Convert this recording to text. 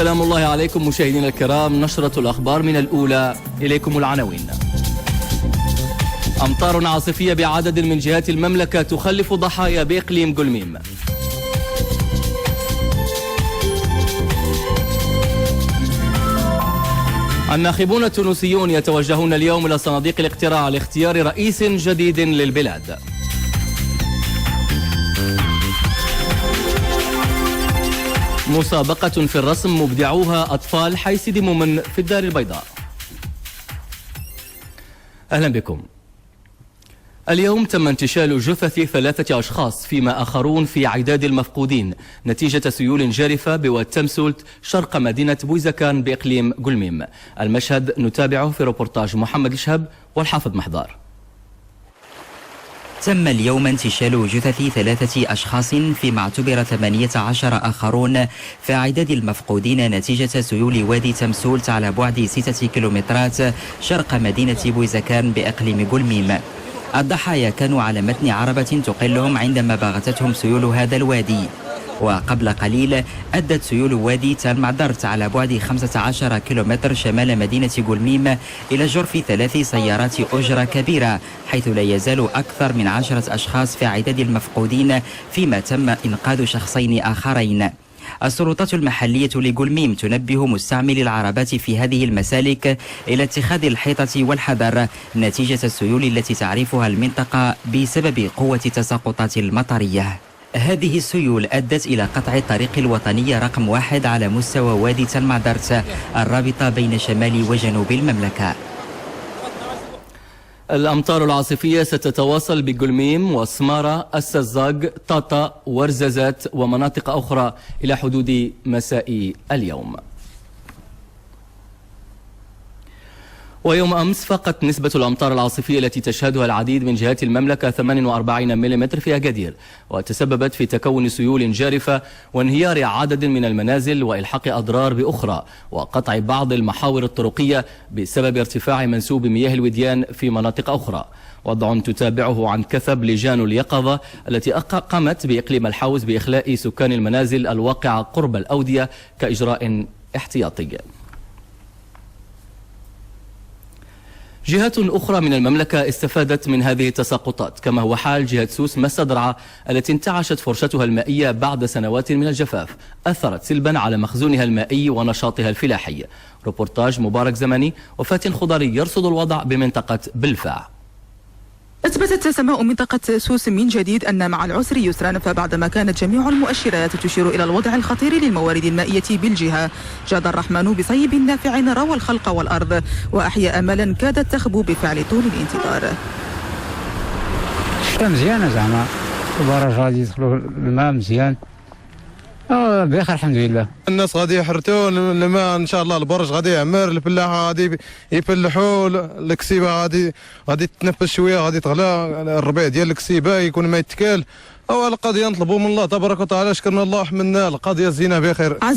سلام الله عليكم مشاهدينا الكرام. نشرة الأخبار من الأولى، إليكم العناوين. أمطار عاصفية بعدد من جهات المملكة تخلف ضحايا بإقليم قلميم. الناخبون التونسيون يتوجهون اليوم إلى صناديق الاقتراع لاختيار رئيس جديد للبلاد. مسابقة في الرسم مبدعوها أطفال حي سيدي مومن في الدار البيضاء. أهلا بكم. اليوم تم انتشال جثث 3 أشخاص فيما آخرون في عداد المفقودين نتيجة سيول جارفة بواد تمسولت شرق مدينة بويزكان بإقليم قلميم. المشهد نتابعه في روبورتاج محمد الشهب والحافظ محضار. تم اليوم انتشال جثث 3 أشخاص فيما اعتبر 18 آخرون في عداد المفقودين نتيجة سيول وادي تمسولت على بعد 6 كيلومترات شرق مدينة بويزكان بإقليم قلميم. الضحايا كانوا على متن عربة تقلهم عندما باغتتهم سيول هذا الوادي. وقبل قليل أدت سيول وادي تالمعدرت على بعد 15 كيلومتر شمال مدينة قلميم إلى جرف 3 سيارات أجرة كبيرة، حيث لا يزال أكثر من 10 أشخاص في عداد المفقودين، فيما تم إنقاذ شخصين آخرين. السلطات المحلية لقلميم تنبه مستعملي العربات في هذه المسالك إلى اتخاذ الحيطة والحذر نتيجة السيول التي تعرفها المنطقة بسبب قوة التساقطات المطرية. هذه السيول أدت إلى قطع الطريق الوطني رقم 1 على مستوى وادي تالمعدرت الرابطة بين شمال وجنوب المملكة. الأمطار العاصفية ستتواصل بقلميم وسمارة السزاق طاطا ورزازات ومناطق أخرى إلى حدود مساء اليوم. ويوم أمس فاقت نسبة الأمطار العاصفية التي تشهدها العديد من جهات المملكة 48 ملم في أكادير، وتسببت في تكون سيول جارفة وانهيار عدد من المنازل وإلحاق أضرار بأخرى وقطع بعض المحاور الطرقية بسبب ارتفاع منسوب مياه الوديان في مناطق أخرى. وضع تتابعه عن كثب لجان اليقظة التي قامت بإقليم الحوز بإخلاء سكان المنازل الواقعة قرب الأودية كإجراء احتياطي. جهات أخرى من المملكة استفادت من هذه التساقطات، كما هو حال جهة سوس مسدرعة التي انتعشت فرشتها المائية بعد سنوات من الجفاف، أثرت سلبا على مخزونها المائي ونشاطها الفلاحي. روبورتاج مبارك زمني وفاتن خضري يرصد الوضع بمنطقة بلفع. أثبتت سماء منطقة سوس من جديد أن مع العسر يسرا، فبعدما كانت جميع المؤشرات تشير إلى الوضع الخطير للموارد المائية بالجهة، جاد الرحمن بصيب نافع روى الخلق والأرض وأحيا أملا كادت تخبو بفعل طول الانتظار. مزيانة زعما البرج غادي يدخلوا الماء مزيان بخير الحمد لله. الناس غادي يحرتوا الماء ان شاء الله، البرج غادي يعمر، الفلاحه غادي يفلحوا، الكسيبه غادي تتنفس شويه، غادي تغلى الربيع ديال الكسيبه يكون ما يتكال. القضيه نطلبوا من الله تبارك وتعالى، شكرنا الله وحمدنا، القضيه زينه بخير.